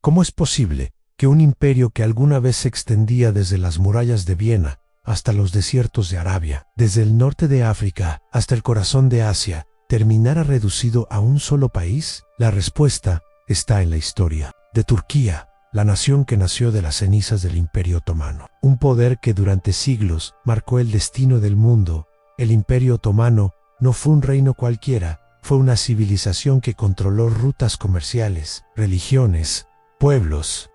¿Cómo es posible que un imperio que alguna vez se extendía desde las murallas de Viena hasta los desiertos de Arabia, desde el norte de África hasta el corazón de Asia, terminara reducido a un solo país? La respuesta está en la historia de Turquía, la nación que nació de las cenizas del Imperio Otomano. Un poder que durante siglos marcó el destino del mundo. El Imperio Otomano no fue un reino cualquiera, fue una civilización que controló rutas comerciales, religiones, pueblos.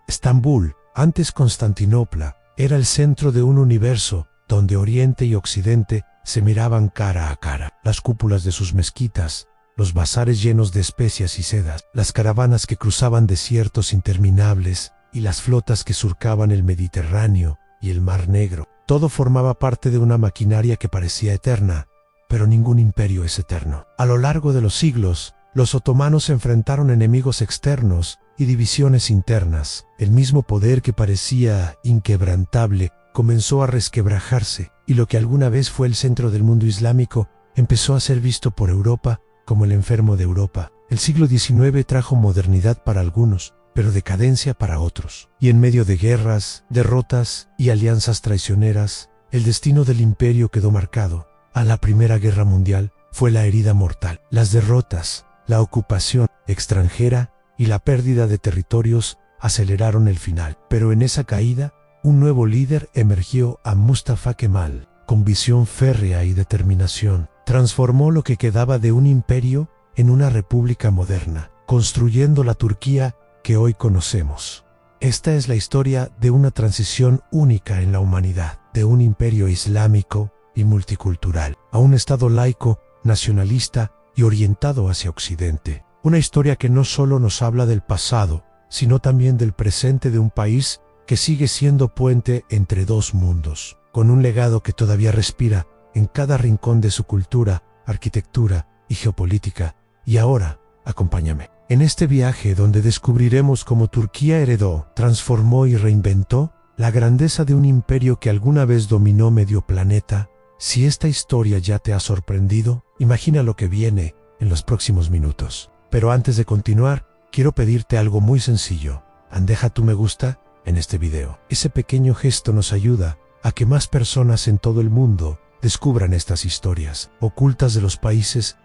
Estambul, antes Constantinopla, era el centro de un universo donde Oriente y Occidente se miraban cara a cara. Las cúpulas de sus mezquitas, los bazares llenos de especias y sedas, las caravanas que cruzaban desiertos interminables y las flotas que surcaban el Mediterráneo y el Mar Negro. Todo formaba parte de una maquinaria que parecía eterna, pero ningún imperio es eterno. A lo largo de los siglos, los otomanos enfrentaron enemigos externos y divisiones internas. El mismo poder que parecía inquebrantable comenzó a resquebrajarse, y lo que alguna vez fue el centro del mundo islámico empezó a ser visto por Europa como el enfermo de Europa. El siglo XIX trajo modernidad para algunos, pero decadencia para otros. Y en medio de guerras, derrotas y alianzas traicioneras, el destino del imperio quedó marcado. A la Primera Guerra Mundial fue la herida mortal. Las derrotas, la ocupación extranjera y la pérdida de territorios aceleraron el final. Pero en esa caída, un nuevo líder emergió, a Mustafa Kemal, con visión férrea y determinación. Transformó lo que quedaba de un imperio en una república moderna, construyendo la Turquía que hoy conocemos. Esta es la historia de una transición única en la humanidad, de un imperio islámico y multicultural a un estado laico, nacionalista y orientado hacia Occidente. Una historia que no solo nos habla del pasado, sino también del presente de un país que sigue siendo puente entre dos mundos, con un legado que todavía respira en cada rincón de su cultura, arquitectura y geopolítica. Y ahora, acompáñame en este viaje donde descubriremos cómo Turquía heredó, transformó y reinventó la grandeza de un imperio que alguna vez dominó medio planeta. Si esta historia ya te ha sorprendido, imagina lo que viene en los próximos minutos. Pero antes de continuar, quiero pedirte algo muy sencillo. Deja tu me gusta en este video. Ese pequeño gesto nos ayuda a que más personas en todo el mundo descubran estas historias ocultas de los países.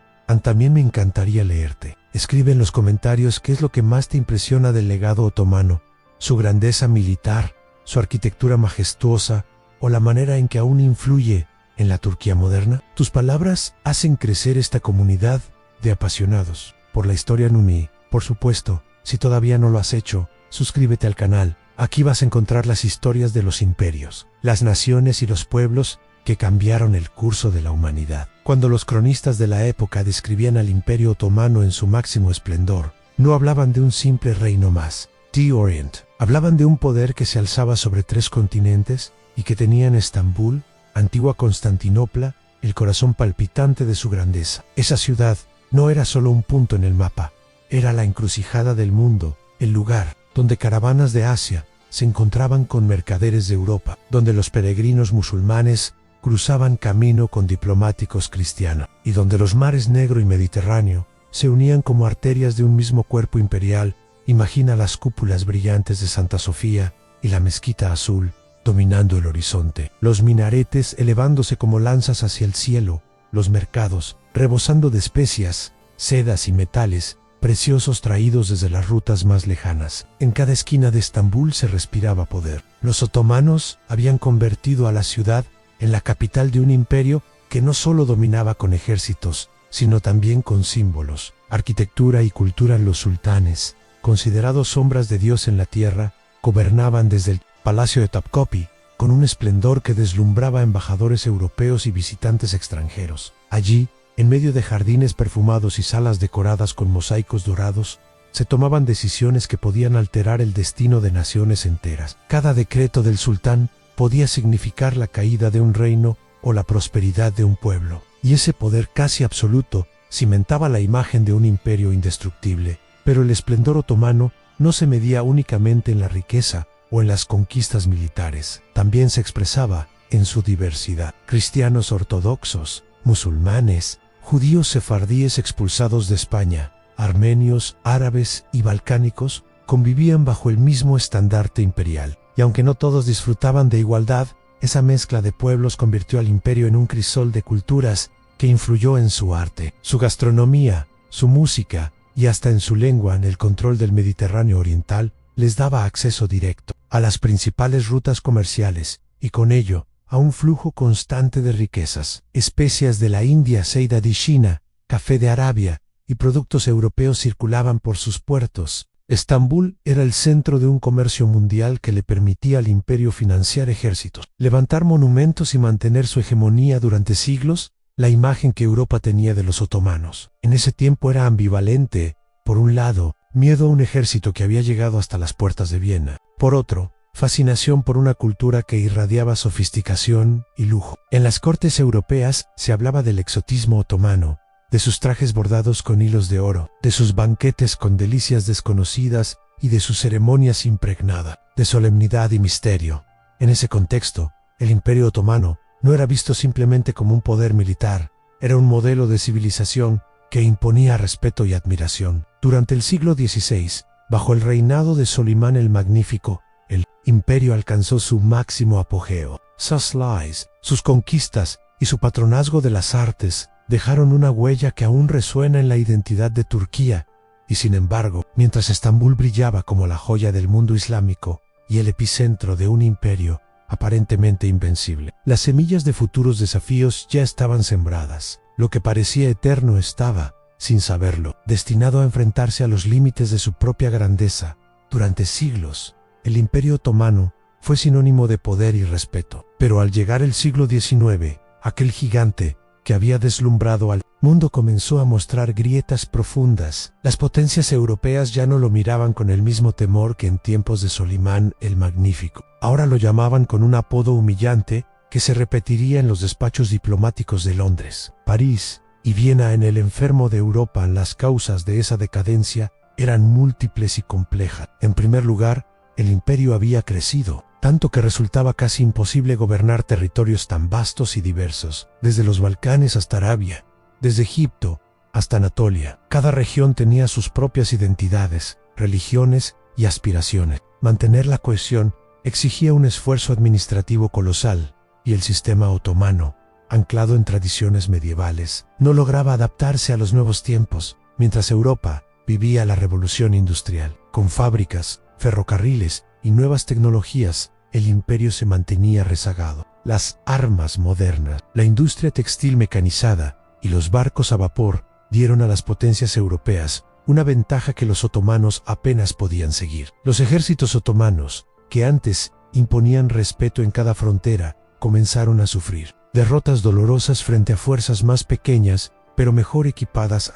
También me encantaría leerte. Escribe en los comentarios qué es lo que más te impresiona del legado otomano, su grandeza militar, su arquitectura majestuosa o la manera en que aún influye en la Turquía moderna. Tus palabras hacen crecer esta comunidad de apasionados por la historia Numi. Por supuesto, si todavía no lo has hecho, suscríbete al canal. Aquí vas a encontrar las historias de los imperios, las naciones y los pueblos que cambiaron el curso de la humanidad. Cuando los cronistas de la época describían al Imperio Otomano en su máximo esplendor, no hablaban de un simple reino más, The Orient. Hablaban de un poder que se alzaba sobre 3 continentes y que tenía en Estambul, antigua Constantinopla, el corazón palpitante de su grandeza. Esa ciudad no era solo un punto en el mapa, era la encrucijada del mundo, el lugar donde caravanas de Asia se encontraban con mercaderes de Europa, donde los peregrinos musulmanes cruzaban camino con diplomáticos cristianos, y donde los mares Negro y Mediterráneo se unían como arterias de un mismo cuerpo imperial. Imagina las cúpulas brillantes de Santa Sofía y la mezquita azul dominando el horizonte, los minaretes elevándose como lanzas hacia el cielo, los mercados rebosando de especias, sedas y metales preciosos traídos desde las rutas más lejanas. En cada esquina de Estambul se respiraba poder. Los otomanos habían convertido a la ciudad en la capital de un imperio que no solo dominaba con ejércitos, sino también con símbolos, arquitectura y cultura. Los sultanes, considerados sombras de Dios en la tierra, gobernaban desde el Palacio de Topkapi, con un esplendor que deslumbraba a embajadores europeos y visitantes extranjeros. Allí, en medio de jardines perfumados y salas decoradas con mosaicos dorados, se tomaban decisiones que podían alterar el destino de naciones enteras. Cada decreto del sultán podía significar la caída de un reino o la prosperidad de un pueblo, y ese poder casi absoluto cimentaba la imagen de un imperio indestructible. Pero el esplendor otomano no se medía únicamente en la riqueza o en las conquistas militares, también se expresaba en su diversidad. Cristianos ortodoxos, musulmanes, judíos sefardíes expulsados de España, armenios, árabes y balcánicos convivían bajo el mismo estandarte imperial. Y aunque no todos disfrutaban de igualdad, esa mezcla de pueblos convirtió al imperio en un crisol de culturas que influyó en su arte, su gastronomía, su música y hasta en su lengua. En el control del Mediterráneo oriental les daba acceso directo a las principales rutas comerciales y con ello a un flujo constante de riquezas, especias de la India, seda de China, café de Arabia y productos europeos circulaban por sus puertos. Estambul era el centro de un comercio mundial que le permitía al imperio financiar ejércitos, levantar monumentos y mantener su hegemonía durante siglos. La imagen que Europa tenía de los otomanos en ese tiempo era ambivalente. Por un lado, miedo a un ejército que había llegado hasta las puertas de Viena. Por otro, fascinación por una cultura que irradiaba sofisticación y lujo. En las cortes europeas se hablaba del exotismo otomano, de sus trajes bordados con hilos de oro, de sus banquetes con delicias desconocidas y de sus ceremonias impregnadas de solemnidad y misterio. En ese contexto, el Imperio Otomano no era visto simplemente como un poder militar, era un modelo de civilización que imponía respeto y admiración. Durante el siglo XVI, bajo el reinado de Solimán el Magnífico, el imperio alcanzó su máximo apogeo. Sus conquistas y su patronazgo de las artes dejaron una huella que aún resuena en la identidad de Turquía, y sin embargo, mientras Estambul brillaba como la joya del mundo islámico y el epicentro de un imperio aparentemente invencible, las semillas de futuros desafíos ya estaban sembradas. Lo que parecía eterno estaba, sin saberlo, destinado a enfrentarse a los límites de su propia grandeza. Durante siglos, el Imperio Otomano fue sinónimo de poder y respeto, pero al llegar el siglo XIX, aquel gigante que había deslumbrado al mundo comenzó a mostrar grietas profundas. Las potencias europeas ya no lo miraban con el mismo temor que en tiempos de Solimán el Magnífico. Ahora lo llamaban con un apodo humillante que se repetiría en los despachos diplomáticos de Londres, París y Viena. En el enfermo de Europa, las causas de esa decadencia eran múltiples y complejas. En primer lugar, el imperio había crecido, tanto que resultaba casi imposible gobernar territorios tan vastos y diversos, desde los Balcanes hasta Arabia, desde Egipto hasta Anatolia. Cada región tenía sus propias identidades, religiones y aspiraciones. Mantener la cohesión exigía un esfuerzo administrativo colosal, y el sistema otomano, anclado en tradiciones medievales, no lograba adaptarse a los nuevos tiempos, mientras Europa vivía la revolución industrial. Con fábricas, ferrocarriles y nuevas tecnologías, el imperio se mantenía rezagado. Las armas modernas, la industria textil mecanizada y los barcos a vapor dieron a las potencias europeas una ventaja que los otomanos apenas podían seguir. Los ejércitos otomanos, que antes imponían respeto en cada frontera, comenzaron a sufrir derrotas dolorosas frente a fuerzas más pequeñas, pero mejor equipadas.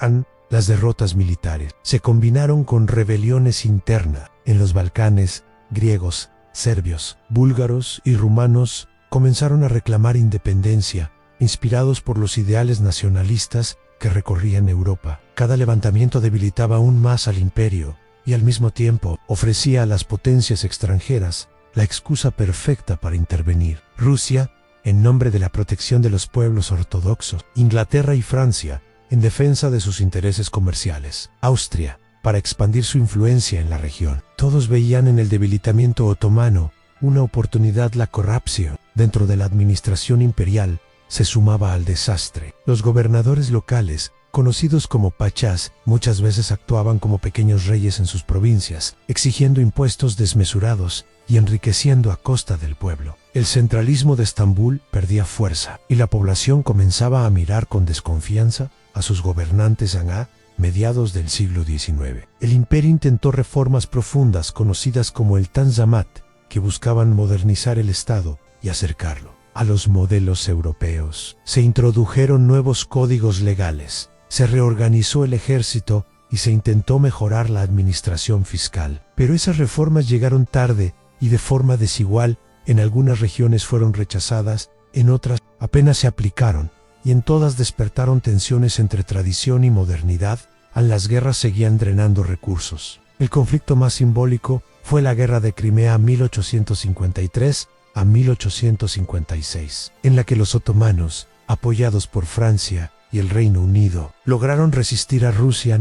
Las derrotas militares se combinaron con rebeliones internas. En los Balcanes, griegos, serbios, búlgaros y rumanos comenzaron a reclamar independencia, inspirados por los ideales nacionalistas que recorrían Europa. Cada levantamiento debilitaba aún más al imperio y al mismo tiempo ofrecía a las potencias extranjeras la excusa perfecta para intervenir. Rusia, en nombre de la protección de los pueblos ortodoxos; Inglaterra y Francia, en defensa de sus intereses comerciales; Austria, para expandir su influencia en la región. Todos veían en el debilitamiento otomano una oportunidad. La corrupción dentro de la administración imperial se sumaba al desastre. Los gobernadores locales, conocidos como pachás, muchas veces actuaban como pequeños reyes en sus provincias, exigiendo impuestos desmesurados y enriqueciendo a costa del pueblo. El centralismo de Estambul perdía fuerza y la población comenzaba a mirar con desconfianza a sus gobernantes a mediados del siglo XIX. El imperio intentó reformas profundas conocidas como el Tanzimat, que buscaban modernizar el Estado y acercarlo a los modelos europeos. Se introdujeron nuevos códigos legales, se reorganizó el ejército y se intentó mejorar la administración fiscal. Pero esas reformas llegaron tarde y de forma desigual. En algunas regiones fueron rechazadas, en otras apenas se aplicaron, y en todas despertaron tensiones entre tradición y modernidad. Las guerras seguían drenando recursos. El conflicto más simbólico fue la Guerra de Crimea 1853 a 1856, en la que los otomanos, apoyados por Francia y el Reino Unido, lograron resistir a Rusia,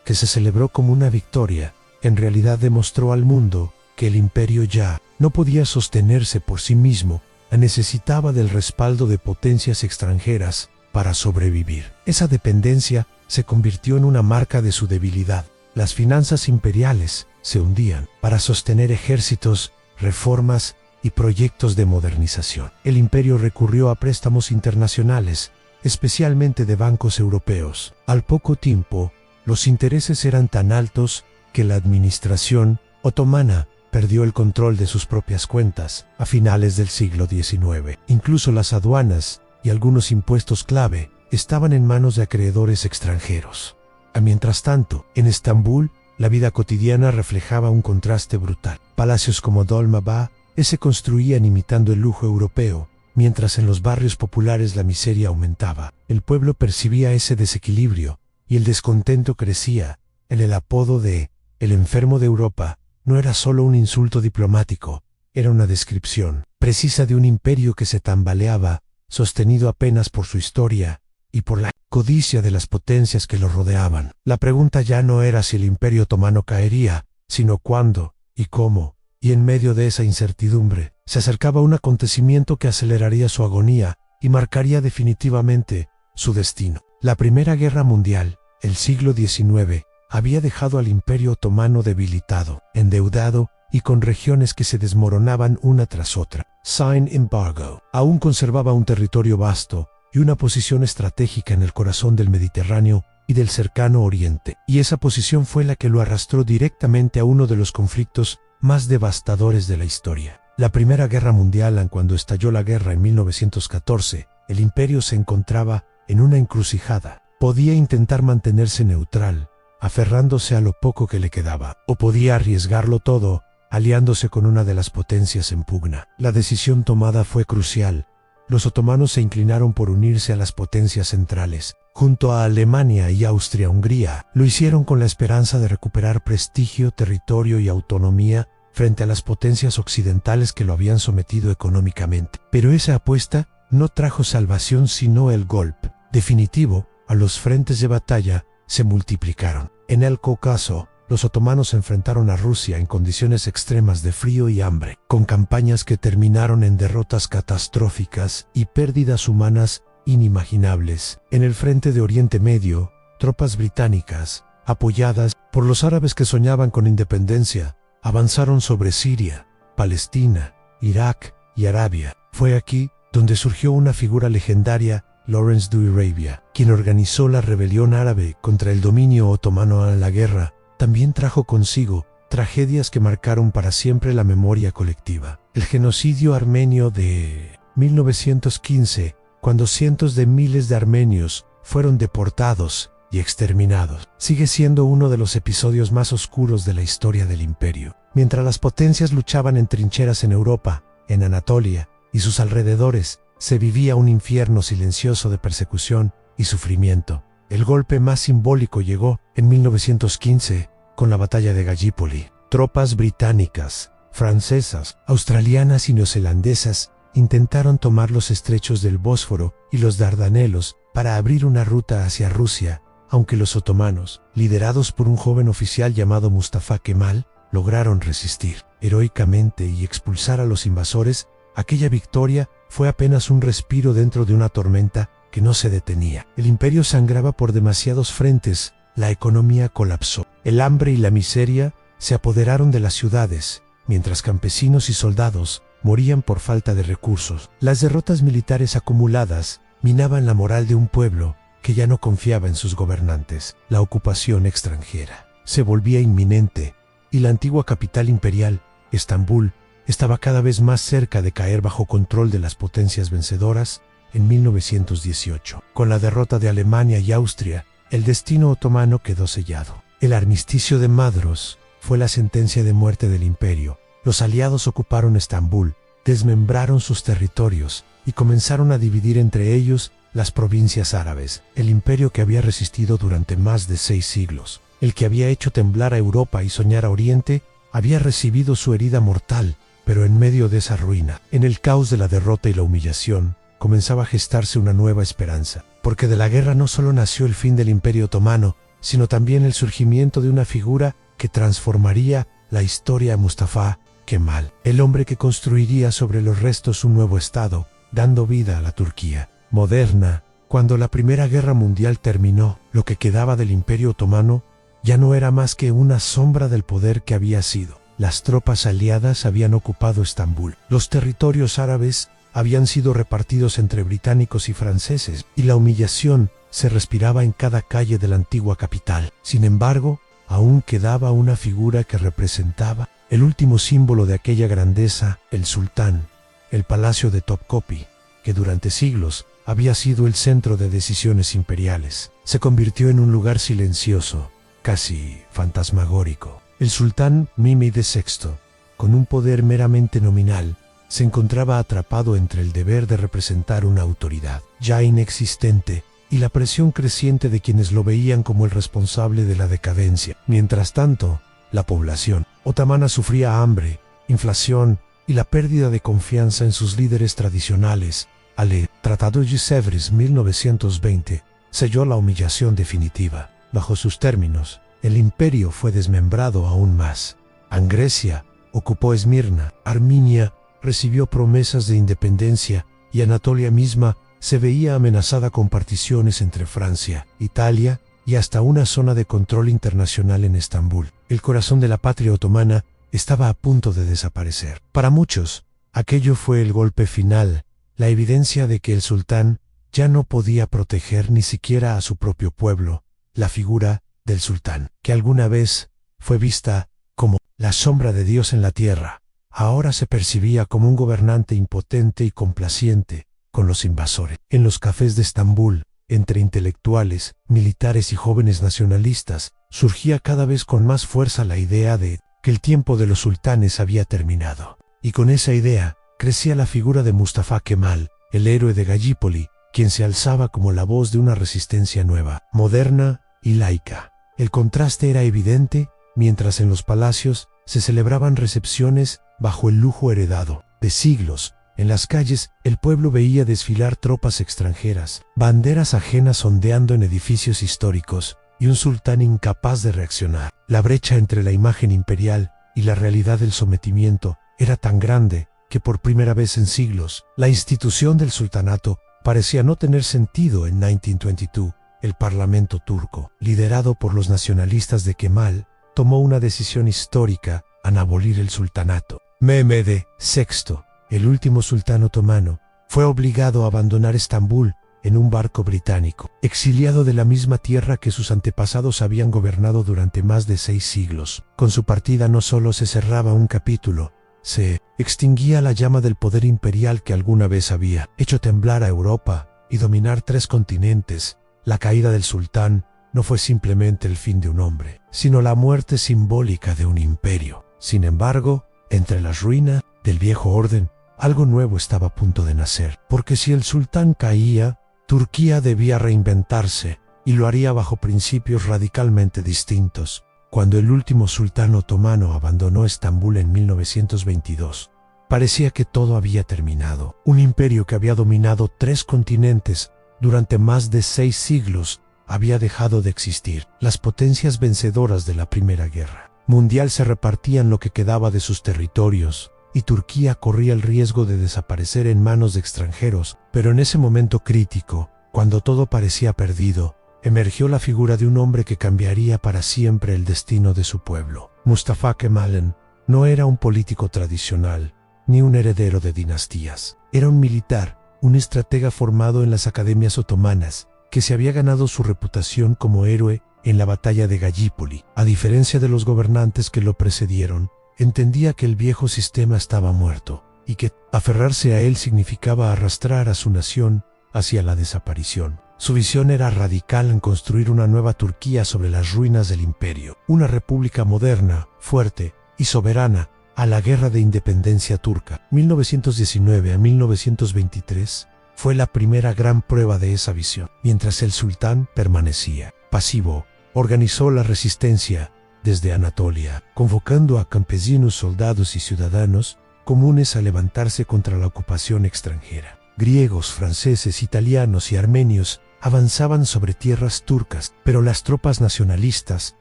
que se celebró como una victoria, en realidad demostró al mundo que el imperio ya no podía sostenerse por sí mismo, necesitaba del respaldo de potencias extranjeras para sobrevivir. Esa dependencia se convirtió en una marca de su debilidad. Las finanzas imperiales se hundían para sostener ejércitos, reformas y proyectos de modernización. El imperio recurrió a préstamos internacionales, especialmente de bancos europeos. Al poco tiempo, los intereses eran tan altos que la administración otomana perdió el control de sus propias cuentas a finales del siglo XIX. Incluso las aduanas y algunos impuestos clave estaban en manos de acreedores extranjeros. Mientras tanto, en Estambul, la vida cotidiana reflejaba un contraste brutal. Palacios como Dolmabahce se construían imitando el lujo europeo, mientras en los barrios populares la miseria aumentaba. El pueblo percibía ese desequilibrio y el descontento crecía. El apodo de «el enfermo de Europa» no era solo un insulto diplomático, era una descripción precisa de un imperio que se tambaleaba, sostenido apenas por su historia y por la codicia de las potencias que lo rodeaban. La pregunta ya no era si el imperio otomano caería, sino cuándo y cómo, y en medio de esa incertidumbre, se acercaba un acontecimiento que aceleraría su agonía y marcaría definitivamente su destino. La Primera Guerra Mundial, el siglo XIX, había dejado al imperio otomano debilitado, endeudado y con regiones que se desmoronaban una tras otra. Sin embargo, aún conservaba un territorio vasto y una posición estratégica en el corazón del Mediterráneo y del cercano Oriente, y esa posición fue la que lo arrastró directamente a uno de los conflictos más devastadores de la historia. La Primera Guerra Mundial, cuando estalló la guerra en 1914, el imperio se encontraba en una encrucijada. Podía intentar mantenerse neutral, aferrándose a lo poco que le quedaba, o podía arriesgarlo todo, aliándose con una de las potencias en pugna. La decisión tomada fue crucial. Los otomanos se inclinaron por unirse a las potencias centrales. Junto a Alemania y Austria-Hungría, lo hicieron con la esperanza de recuperar prestigio, territorio y autonomía frente a las potencias occidentales que lo habían sometido económicamente. Pero esa apuesta no trajo salvación sino el golpe definitivo. A los frentes de batalla se multiplicaron. En el Cáucaso, los otomanos se enfrentaron a Rusia en condiciones extremas de frío y hambre, con campañas que terminaron en derrotas catastróficas y pérdidas humanas inimaginables. En el frente de Oriente Medio, tropas británicas, apoyadas por los árabes que soñaban con independencia, avanzaron sobre Siria, Palestina, Irak y Arabia. Fue aquí donde surgió una figura legendaria, Lawrence de Arabia, quien organizó la rebelión árabe contra el dominio otomano. A la guerra también trajo consigo tragedias que marcaron para siempre la memoria colectiva. El genocidio armenio de 1915, cuando cientos de miles de armenios fueron deportados y exterminados, sigue siendo uno de los episodios más oscuros de la historia del imperio. Mientras las potencias luchaban en trincheras en Europa, en Anatolia y sus alrededores, se vivía un infierno silencioso de persecución y sufrimiento. El golpe más simbólico llegó en 1915 con la batalla de Gallipoli. Tropas británicas, francesas, australianas y neozelandesas intentaron tomar los estrechos del Bósforo y los Dardanelos para abrir una ruta hacia Rusia, aunque los otomanos, liderados por un joven oficial llamado Mustafa Kemal, lograron resistir heroicamente y expulsar a los invasores. Aquella victoria fue apenas un respiro dentro de una tormenta que no se detenía. El imperio sangraba por demasiados frentes, la economía colapsó. El hambre y la miseria se apoderaron de las ciudades, mientras campesinos y soldados morían por falta de recursos. Las derrotas militares acumuladas minaban la moral de un pueblo que ya no confiaba en sus gobernantes. La ocupación extranjera se volvía inminente y la antigua capital imperial, Estambul, estaba cada vez más cerca de caer bajo control de las potencias vencedoras. En 1918, con la derrota de Alemania y Austria, el destino otomano quedó sellado. El armisticio de Madros fue la sentencia de muerte del imperio. Los aliados ocuparon Estambul, desmembraron sus territorios y comenzaron a dividir entre ellos las provincias árabes, el imperio que había resistido durante más de 6 siglos. El que había hecho temblar a Europa y soñar a Oriente, había recibido su herida mortal. Pero en medio de esa ruina, en el caos de la derrota y la humillación, comenzaba a gestarse una nueva esperanza. Porque de la guerra no solo nació el fin del Imperio Otomano, sino también el surgimiento de una figura que transformaría la historia de Mustafa Kemal, el hombre que construiría sobre los restos un nuevo estado, dando vida a la Turquía moderna. Cuando la Primera Guerra Mundial terminó, lo que quedaba del Imperio Otomano ya no era más que una sombra del poder que había sido. Las tropas aliadas habían ocupado Estambul. Los territorios árabes habían sido repartidos entre británicos y franceses, y la humillación se respiraba en cada calle de la antigua capital. Sin embargo, aún quedaba una figura que representaba el último símbolo de aquella grandeza, el sultán, el palacio de Topkapı, que durante siglos había sido el centro de decisiones imperiales. Se convirtió en un lugar silencioso, casi fantasmagórico. El sultán Mehmed VI, con un poder meramente nominal, se encontraba atrapado entre el deber de representar una autoridad ya inexistente y la presión creciente de quienes lo veían como el responsable de la decadencia. Mientras tanto, la población otomana sufría hambre, inflación y la pérdida de confianza en sus líderes tradicionales. El Tratado de Sèvres 1920 selló la humillación definitiva. Bajo sus términos, el imperio fue desmembrado aún más. Grecia ocupó Esmirna, Armenia recibió promesas de independencia y Anatolia misma se veía amenazada con particiones entre Francia, Italia y hasta una zona de control internacional en Estambul. El corazón de la patria otomana estaba a punto de desaparecer. Para muchos, aquello fue el golpe final, la evidencia de que el sultán ya no podía proteger ni siquiera a su propio pueblo. La figura del sultán, que alguna vez fue vista como la sombra de Dios en la tierra, ahora se percibía como un gobernante impotente y complaciente con los invasores. En los cafés de Estambul, entre intelectuales, militares y jóvenes nacionalistas, surgía cada vez con más fuerza la idea de que el tiempo de los sultanes había terminado. Y con esa idea crecía la figura de Mustafa Kemal, el héroe de Gallipoli, quien se alzaba como la voz de una resistencia nueva, moderna y laica. El contraste era evidente, mientras en los palacios se celebraban recepciones bajo el lujo heredado de siglos. En las calles, el pueblo veía desfilar tropas extranjeras, banderas ajenas ondeando en edificios históricos, y un sultán incapaz de reaccionar. La brecha entre la imagen imperial y la realidad del sometimiento era tan grande que por primera vez en siglos, la institución del sultanato parecía no tener sentido. En 1922, el parlamento turco, liderado por los nacionalistas de Kemal, tomó una decisión histórica al abolir el sultanato. Mehmed VI, el último sultán otomano, fue obligado a abandonar Estambul en un barco británico, exiliado de la misma tierra que sus antepasados habían gobernado durante más de 6 siglos. Con su partida no solo se cerraba un capítulo, se extinguía la llama del poder imperial que alguna vez había hecho temblar a Europa y dominar 3 continentes. La caída del sultán no fue simplemente el fin de un hombre, sino la muerte simbólica de un imperio. Sin embargo, entre las ruinas del viejo orden, algo nuevo estaba a punto de nacer, porque si el sultán caía, Turquía debía reinventarse, y lo haría bajo principios radicalmente distintos. Cuando el último sultán otomano abandonó Estambul en 1922, parecía que todo había terminado. Un imperio que había dominado 3 continentes durante más de 6 siglos había dejado de existir. Las potencias vencedoras de la Primera Guerra Mundial se repartían lo que quedaba de sus territorios, y Turquía corría el riesgo de desaparecer en manos de extranjeros. Pero en ese momento crítico, cuando todo parecía perdido, emergió la figura de un hombre que cambiaría para siempre el destino de su pueblo. Mustafa Kemal no era un político tradicional, ni un heredero de dinastías. Era un militar, un estratega formado en las academias otomanas, que se había ganado su reputación como héroe en la batalla de Gallipoli. A diferencia de los gobernantes que lo precedieron, entendía que el viejo sistema estaba muerto, y que aferrarse a él significaba arrastrar a su nación hacia la desaparición. Su visión era radical en construir una nueva Turquía sobre las ruinas del imperio, una república moderna, fuerte y soberana a la guerra de independencia turca. 1919 a 1923 fue la primera gran prueba de esa visión. Mientras el sultán permanecía pasivo, organizó la resistencia desde Anatolia, convocando a campesinos, soldados y ciudadanos comunes a levantarse contra la ocupación extranjera. Griegos, franceses, italianos y armenios avanzaban sobre tierras turcas, pero las tropas nacionalistas,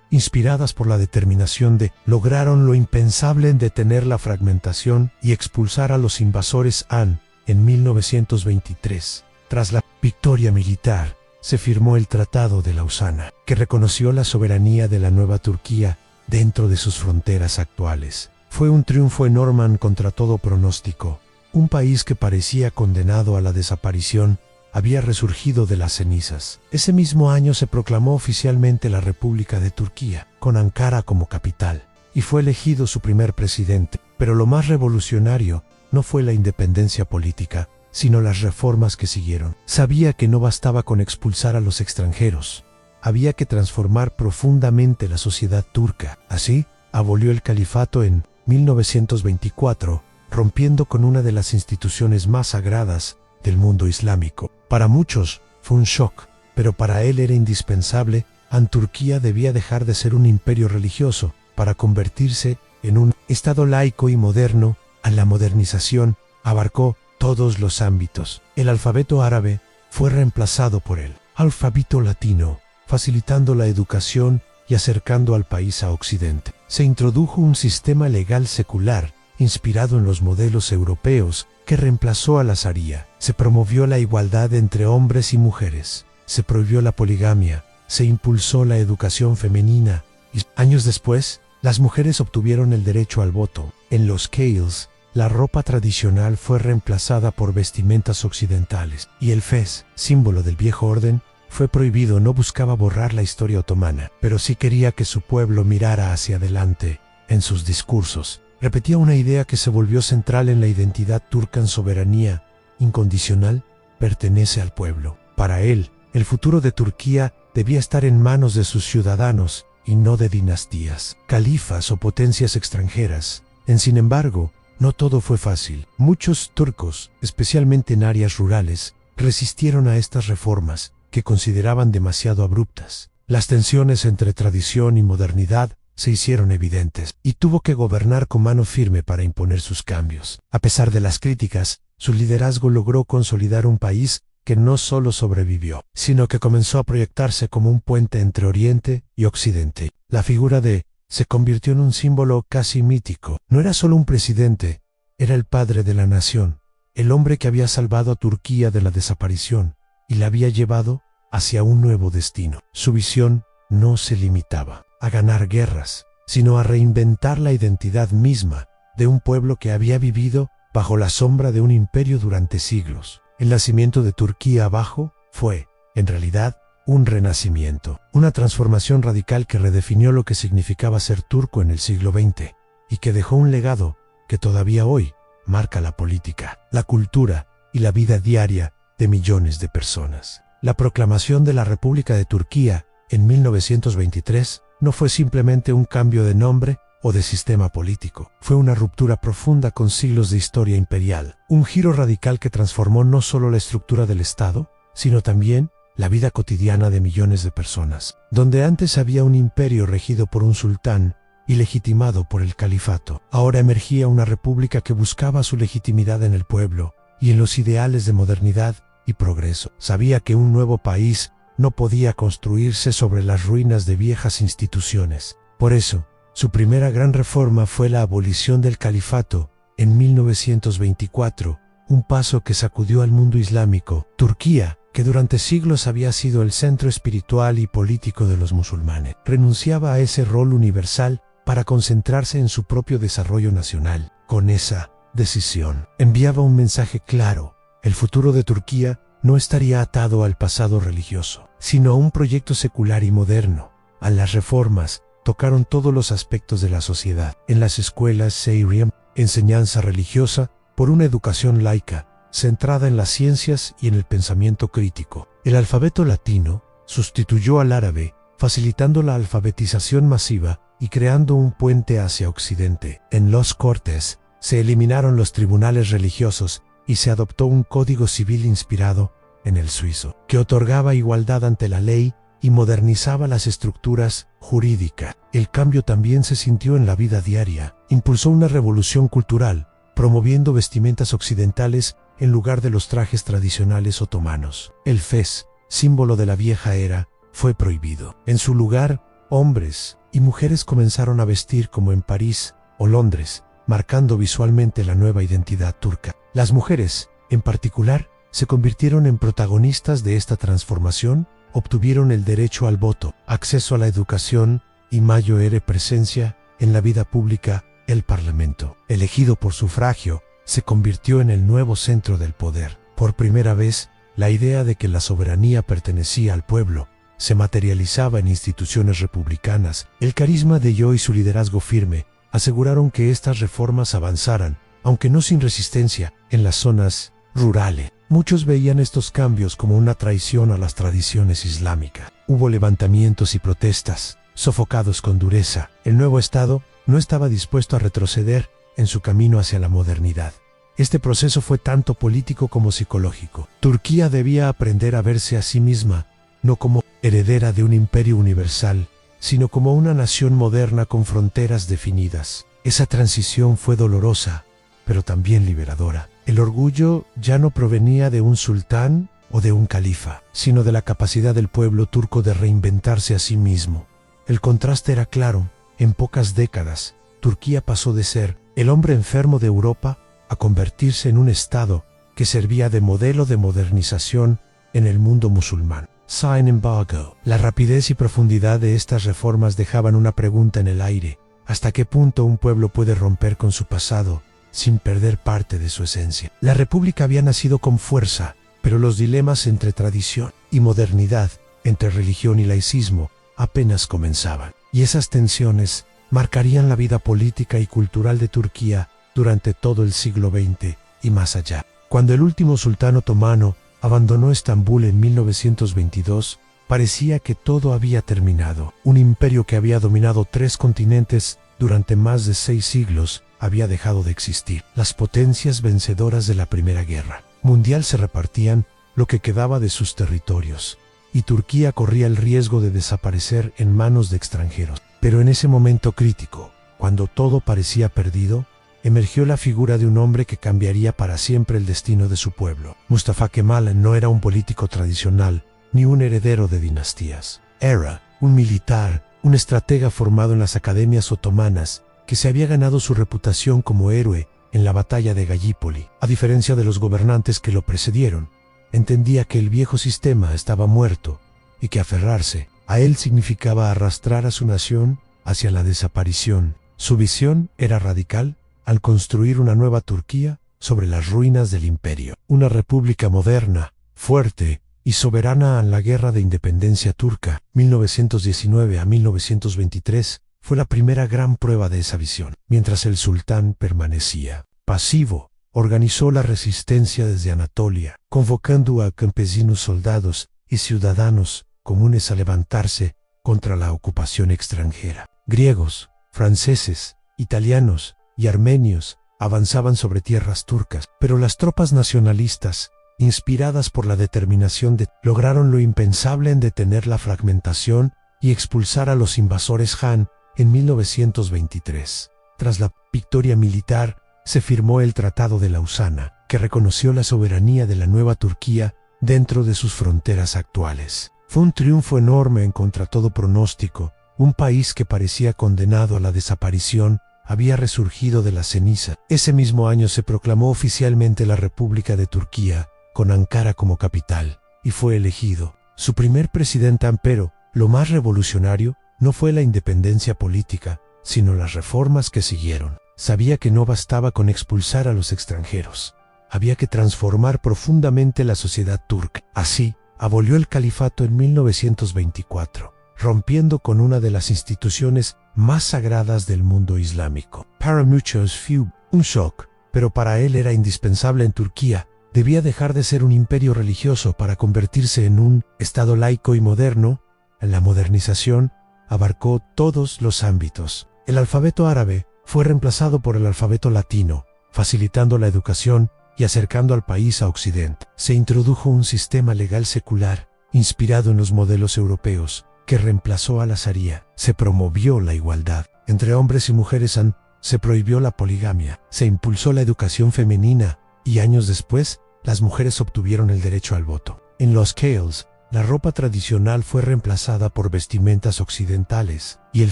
inspiradas por la determinación lograron lo impensable en detener la fragmentación y expulsar a los invasores Han en 1923. Tras la victoria militar, se firmó el Tratado de Lausana, que reconoció la soberanía de la nueva Turquía dentro de sus fronteras actuales. Fue un triunfo enorme contra todo pronóstico. Un país que parecía condenado a la desaparición había resurgido de las cenizas. Ese mismo año se proclamó oficialmente la República de Turquía, con Ankara como capital, y fue elegido su primer presidente. Pero lo más revolucionario no fue la independencia política, sino las reformas que siguieron. Sabía que no bastaba con expulsar a los extranjeros. Había que transformar profundamente la sociedad turca. Así, abolió el califato en 1924, rompiendo con una de las instituciones más sagradas del mundo islámico. Para muchos fue un shock, pero para él era indispensable. Turquía debía dejar de ser un imperio religioso para convertirse en un Estado laico y moderno. A la modernización abarcó todos los ámbitos. El alfabeto árabe fue reemplazado por el alfabeto latino, facilitando la educación y acercando al país a Occidente. Se introdujo un sistema legal secular, inspirado en los modelos europeos, que reemplazó a la Sharía. Se promovió la igualdad entre hombres y mujeres. Se prohibió la poligamia. Se impulsó la educación femenina. Y años después, las mujeres obtuvieron el derecho al voto. En los Kales, la ropa tradicional fue reemplazada por vestimentas occidentales. Y el fez, símbolo del viejo orden, fue prohibido. No buscaba borrar la historia otomana, pero sí quería que su pueblo mirara hacia adelante. En sus discursos, repetía una idea que se volvió central en la identidad turca: en soberanía incondicional, pertenece al pueblo. Para él, el futuro de Turquía debía estar en manos de sus ciudadanos y no de dinastías, califas o potencias extranjeras. Sin embargo, no todo fue fácil. Muchos turcos, especialmente en áreas rurales, resistieron a estas reformas, que consideraban demasiado abruptas. Las tensiones entre tradición y modernidad se hicieron evidentes, y tuvo que gobernar con mano firme para imponer sus cambios. A pesar de las críticas, su liderazgo logró consolidar un país que no solo sobrevivió, sino que comenzó a proyectarse como un puente entre Oriente y Occidente. La figura se convirtió en un símbolo casi mítico. No era solo un presidente, era el padre de la nación, el hombre que había salvado a Turquía de la desaparición y la había llevado hacia un nuevo destino. Su visión no se limitaba a ganar guerras, sino a reinventar la identidad misma de un pueblo que había vivido bajo la sombra de un imperio durante siglos. El nacimiento de Turquía abajo fue, en realidad, un renacimiento, una transformación radical que redefinió lo que significaba ser turco en el siglo XX y que dejó un legado que todavía hoy marca la política, la cultura y la vida diaria de millones de personas. La proclamación de la República de Turquía en 1923 no fue simplemente un cambio de nombre o de sistema político. Fue una ruptura profunda con siglos de historia imperial, un giro radical que transformó no solo la estructura del Estado, sino también la vida cotidiana de millones de personas. Donde antes había un imperio regido por un sultán y legitimado por el califato, ahora emergía una república que buscaba su legitimidad en el pueblo y en los ideales de modernidad y progreso. Sabía que un nuevo país no podía construirse sobre las ruinas de viejas instituciones. Por eso, su primera gran reforma fue la abolición del califato en 1924, un paso que sacudió al mundo islámico. Turquía, que durante siglos había sido el centro espiritual y político de los musulmanes, renunciaba a ese rol universal para concentrarse en su propio desarrollo nacional. Con esa decisión, enviaba un mensaje claro: el futuro de Turquía no estaría atado al pasado religioso, sino a un proyecto secular y moderno. A las reformas tocaron todos los aspectos de la sociedad. En las escuelas se iría enseñanza religiosa por una educación laica, centrada en las ciencias y en el pensamiento crítico. El alfabeto latino sustituyó al árabe, facilitando la alfabetización masiva y creando un puente hacia Occidente. En los Cortes se eliminaron los tribunales religiosos y se adoptó un código civil inspirado en el suizo, que otorgaba igualdad ante la ley y modernizaba las estructuras jurídicas. El cambio también se sintió en la vida diaria. Impulsó una revolución cultural, promoviendo vestimentas occidentales en lugar de los trajes tradicionales otomanos. El fez, símbolo de la vieja era, fue prohibido. En su lugar, hombres y mujeres comenzaron a vestir como en París o Londres, marcando visualmente la nueva identidad turca. Las mujeres, en particular, se convirtieron en protagonistas de esta transformación, obtuvieron el derecho al voto, acceso a la educación y mayor presencia en la vida pública. El Parlamento, elegido por sufragio, se convirtió en el nuevo centro del poder. Por primera vez, la idea de que la soberanía pertenecía al pueblo se materializaba en instituciones republicanas. El carisma de Yo y su liderazgo firme aseguraron que estas reformas avanzaran, aunque no sin resistencia, en las zonas rurales. Muchos veían estos cambios como una traición a las tradiciones islámicas. Hubo levantamientos y protestas, sofocados con dureza. El nuevo Estado no estaba dispuesto a retroceder en su camino hacia la modernidad. Este proceso fue tanto político como psicológico. Turquía debía aprender a verse a sí misma, no como heredera de un imperio universal, sino como una nación moderna con fronteras definidas. Esa transición fue dolorosa, pero también liberadora. El orgullo ya no provenía de un sultán o de un califa, sino de la capacidad del pueblo turco de reinventarse a sí mismo. El contraste era claro. En pocas décadas, Turquía pasó de ser el hombre enfermo de Europa a convertirse en un Estado que servía de modelo de modernización en el mundo musulmán. Sin embargo, la rapidez y profundidad de estas reformas dejaban una pregunta en el aire: ¿hasta qué punto un pueblo puede romper con su pasado sin perder parte de su esencia? La República había nacido con fuerza, pero los dilemas entre tradición y modernidad, entre religión y laicismo, apenas comenzaban. Y esas tensiones marcarían la vida política y cultural de Turquía durante todo el siglo XX y más allá. Cuando el último sultán otomano abandonó Estambul en 1922, parecía que todo había terminado. Un imperio que había dominado 3 continentes durante más de 6 siglos había dejado de existir. Las potencias vencedoras de la Primera Guerra Mundial se repartían lo que quedaba de sus territorios, y Turquía corría el riesgo de desaparecer en manos de extranjeros. Pero en ese momento crítico, cuando todo parecía perdido, emergió la figura de un hombre que cambiaría para siempre el destino de su pueblo. Mustafa Kemal no era un político tradicional, ni un heredero de dinastías. Era un militar, un estratega formado en las academias otomanas, que se había ganado su reputación como héroe en la batalla de Gallipoli. A diferencia de los gobernantes que lo precedieron, entendía que el viejo sistema estaba muerto y que aferrarse a él significaba arrastrar a su nación hacia la desaparición. Su visión era radical al construir una nueva Turquía sobre las ruinas del imperio. Una república moderna, fuerte y soberana. En la Guerra de Independencia Turca, 1919 a 1923, fue la primera gran prueba de esa visión. Mientras el sultán permanecía pasivo, organizó la resistencia desde Anatolia, convocando a campesinos, soldados y ciudadanos comunes a levantarse contra la ocupación extranjera. Griegos, franceses, italianos y armenios avanzaban sobre tierras turcas, pero las tropas nacionalistas, inspiradas por la determinación lograron lo impensable en detener la fragmentación y expulsar a los invasores Han en 1923. Tras la victoria militar, se firmó el Tratado de Lausana, que reconoció la soberanía de la nueva Turquía dentro de sus fronteras actuales. Fue un triunfo enorme en contra todo pronóstico. Un país que parecía condenado a la desaparición había resurgido de la ceniza. Ese mismo año se proclamó oficialmente la República de Turquía, con Ankara como capital, y fue elegido su primer presidente. Pero lo más revolucionario no fue la independencia política, sino las reformas que siguieron. Sabía que no bastaba con expulsar a los extranjeros. Había que transformar profundamente la sociedad turca. Así, abolió el califato en 1924, rompiendo con una de las instituciones más sagradas del mundo islámico. Para muchos fue un shock, pero para él era indispensable. En Turquía debía dejar de ser un imperio religioso para convertirse en un Estado laico y moderno. La modernización abarcó todos los ámbitos. El alfabeto árabe fue reemplazado por el alfabeto latino, facilitando la educación y acercando al país a Occidente. Se introdujo un sistema legal secular, inspirado en los modelos europeos, que reemplazó a la Sharia. Se promovió la igualdad entre hombres y mujeres. Se prohibió la poligamia. Se impulsó la educación femenina, y años después, las mujeres obtuvieron el derecho al voto. En los Kales, La ropa tradicional fue reemplazada por vestimentas occidentales, y el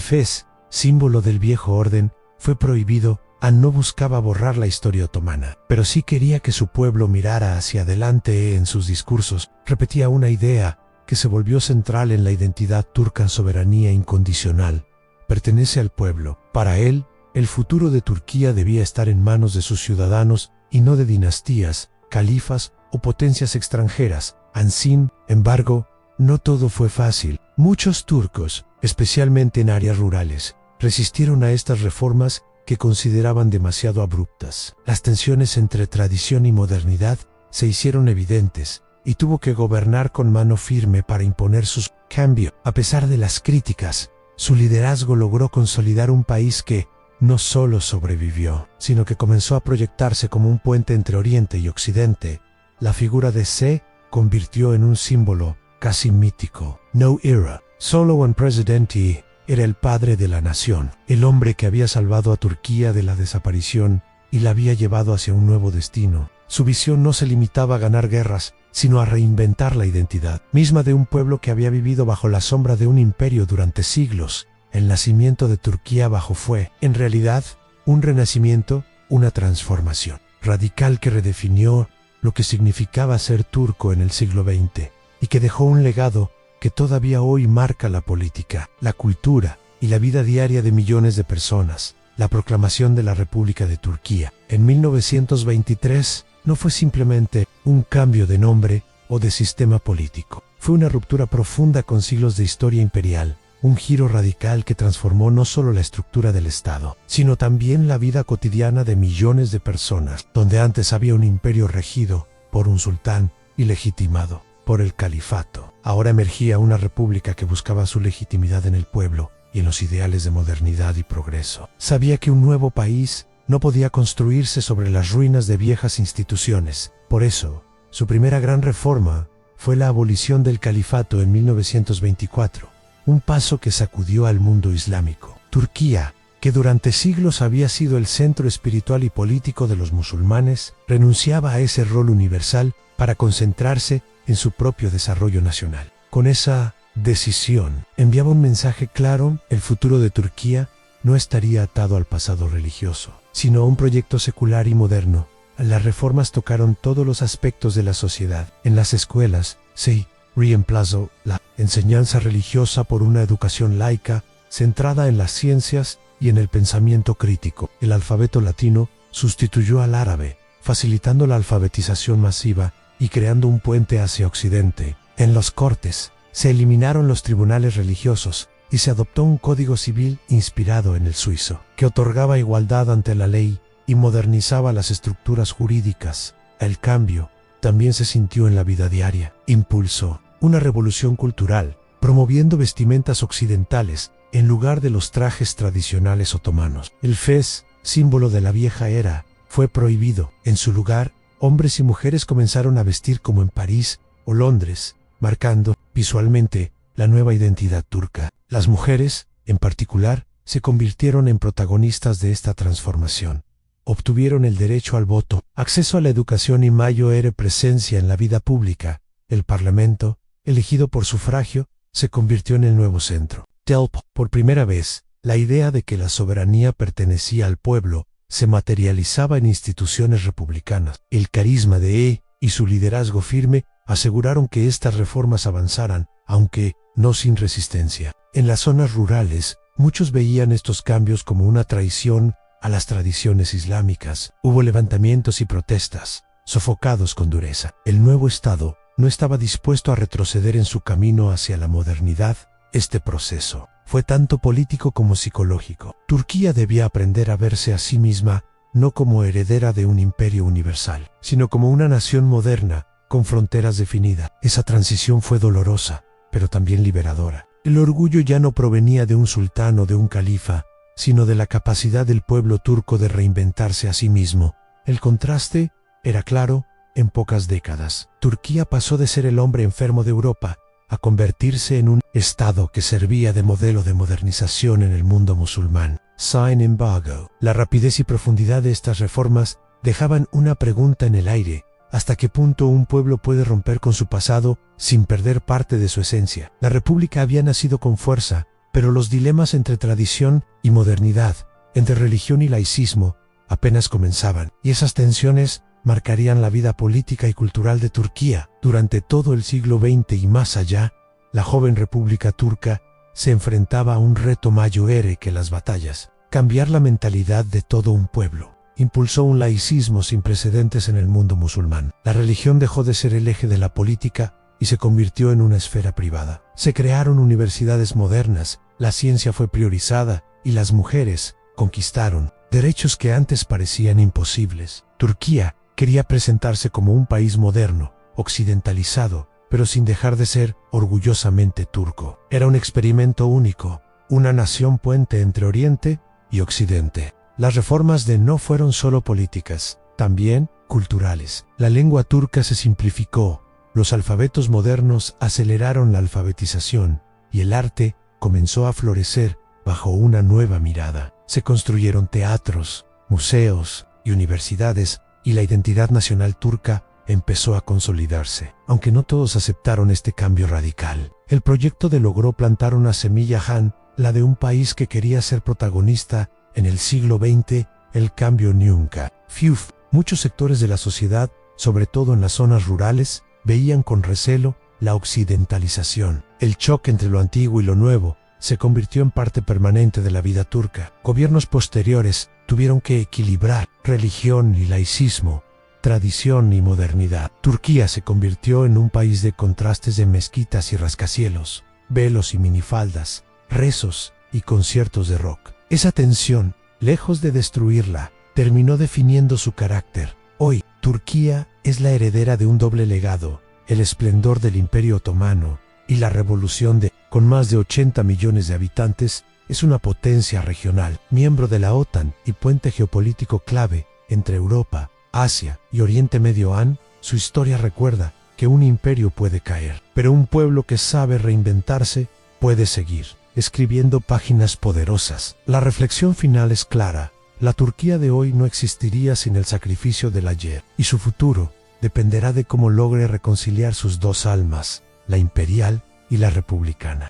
fez, símbolo del viejo orden, fue prohibido. No buscaba borrar la historia otomana, pero sí quería que su pueblo mirara hacia adelante. En sus discursos repetía una idea que se volvió central en la identidad turca: soberanía incondicional. Pertenece al pueblo. Para él, el futuro de Turquía debía estar en manos de sus ciudadanos y no de dinastías, califas o potencias extranjeras. Sin embargo, no todo fue fácil. Muchos turcos, especialmente en áreas rurales, resistieron a estas reformas que consideraban demasiado abruptas. Las tensiones entre tradición y modernidad se hicieron evidentes, y tuvo que gobernar con mano firme para imponer sus cambios. A pesar de las críticas, su liderazgo logró consolidar un país que no solo sobrevivió, sino que comenzó a proyectarse como un puente entre Oriente y Occidente. La figura de se convirtió en un símbolo casi mítico. No era solo un presidente. Era el padre de la nación, el hombre que había salvado a Turquía de la desaparición y la había llevado hacia un nuevo destino. Su visión no se limitaba a ganar guerras, sino a reinventar la identidad misma de un pueblo que había vivido bajo la sombra de un imperio durante siglos. El nacimiento de Turquía fue, en realidad, un renacimiento, una transformación radical que redefinió lo que significaba ser turco en el siglo XX y que dejó un legado que todavía hoy marca la política, la cultura y la vida diaria de millones de personas. La proclamación de la República de Turquía en 1923 no fue simplemente un cambio de nombre o de sistema político. Fue una ruptura profunda con siglos de historia imperial, un giro radical que transformó no solo la estructura del Estado, sino también la vida cotidiana de millones de personas, donde antes había un imperio regido por un sultán y legitimado por el califato. Ahora emergía una república que buscaba su legitimidad en el pueblo y en los ideales de modernidad y progreso. Sabía que un nuevo país no podía construirse sobre las ruinas de viejas instituciones. Por eso, su primera gran reforma fue la abolición del califato en 1924, un paso que sacudió al mundo islámico. Turquía, que durante siglos había sido el centro espiritual y político de los musulmanes, renunciaba a ese rol universal para concentrarse en su propio desarrollo nacional. Con esa decisión, enviaba un mensaje claro: el futuro de Turquía no estaría atado al pasado religioso, sino a un proyecto secular y moderno. Las reformas tocaron todos los aspectos de la sociedad. En las escuelas se reemplazó la enseñanza religiosa por una educación laica, centrada en las ciencias y en el pensamiento crítico. El alfabeto latino sustituyó al árabe, facilitando la alfabetización masiva y creando un puente hacia Occidente. En los cortes, se eliminaron los tribunales religiosos y se adoptó un código civil inspirado en el suizo, que otorgaba igualdad ante la ley y modernizaba las estructuras jurídicas. El cambio también se sintió en la vida diaria. Impulsó una revolución cultural, promoviendo vestimentas occidentales en lugar de los trajes tradicionales otomanos. El fez, símbolo de la vieja era, fue prohibido. En su lugar, hombres y mujeres comenzaron a vestir como en París o Londres, marcando visualmente la nueva identidad turca. Las mujeres, en particular, se convirtieron en protagonistas de esta transformación. Obtuvieron el derecho al voto, acceso a la educación y mayor presencia en la vida pública. El Parlamento, elegido por sufragio, se convirtió en el nuevo centro. Por primera vez, la idea de que la soberanía pertenecía al pueblo se materializaba en instituciones republicanas. El carisma de y su liderazgo firme aseguraron que estas reformas avanzaran, aunque no sin resistencia. En las zonas rurales, muchos veían estos cambios como una traición a las tradiciones islámicas. Hubo levantamientos y protestas, sofocados con dureza. El nuevo Estado no estaba dispuesto a retroceder en su camino hacia la modernidad. Este proceso fue tanto político como psicológico. Turquía debía aprender a verse a sí misma no como heredera de un imperio universal, sino como una nación moderna, con fronteras definidas. Esa transición fue dolorosa, pero también liberadora. El orgullo ya no provenía de un sultán o de un califa, sino de la capacidad del pueblo turco de reinventarse a sí mismo. El contraste era claro en pocas décadas. Turquía pasó de ser el hombre enfermo de Europa a convertirse en un Estado que servía de modelo de modernización en el mundo musulmán. Sin embargo, la rapidez y profundidad de estas reformas dejaban una pregunta en el aire: ¿Hasta qué punto un pueblo puede romper con su pasado sin perder parte de su esencia? La República había nacido con fuerza, pero los dilemas entre tradición y modernidad, entre religión y laicismo, apenas comenzaban, y esas tensiones marcarían la vida política y cultural de Turquía. Durante todo el siglo XX y más allá, la joven República Turca se enfrentaba a un reto mayor que las batallas: cambiar la mentalidad de todo un pueblo. Impulsó un laicismo sin precedentes en el mundo musulmán. La religión dejó de ser el eje de la política y se convirtió en una esfera privada. Se crearon universidades modernas, la ciencia fue priorizada y las mujeres conquistaron derechos que antes parecían imposibles. Turquía quería presentarse como un país moderno, occidentalizado, pero sin dejar de ser orgullosamente turco. Era un experimento único, una nación puente entre Oriente y Occidente. Las reformas no fueron solo políticas, también culturales. La lengua turca se simplificó, los alfabetos modernos aceleraron la alfabetización y el arte comenzó a florecer bajo una nueva mirada. Se construyeron teatros, museos y universidades, y la identidad nacional turca empezó a consolidarse. Aunque no todos aceptaron este cambio radical, el proyecto logró plantar una semilla la de un país que quería ser protagonista en el siglo XX. El cambio nunca. Muchos sectores de la sociedad, sobre todo en las zonas rurales, veían con recelo la occidentalización. El choque entre lo antiguo y lo nuevo se convirtió en parte permanente de la vida turca. Gobiernos posteriores tuvieron que equilibrar religión y laicismo, tradición y modernidad. Turquía se convirtió en un país de contrastes, de mezquitas y rascacielos, velos y minifaldas, rezos y conciertos de rock. Esa tensión, lejos de destruirla, terminó definiendo su carácter. Hoy, Turquía es la heredera de un doble legado: el esplendor del Imperio Otomano y la revolución con más de 80 millones de habitantes, es una potencia regional, miembro de la OTAN y puente geopolítico clave entre Europa, Asia y Oriente Medio. Su historia recuerda que un imperio puede caer, pero un pueblo que sabe reinventarse puede seguir, escribiendo páginas poderosas. La reflexión final es clara: la Turquía de hoy no existiría sin el sacrificio del ayer, y su futuro dependerá de cómo logre reconciliar sus dos almas, la imperial y la republicana.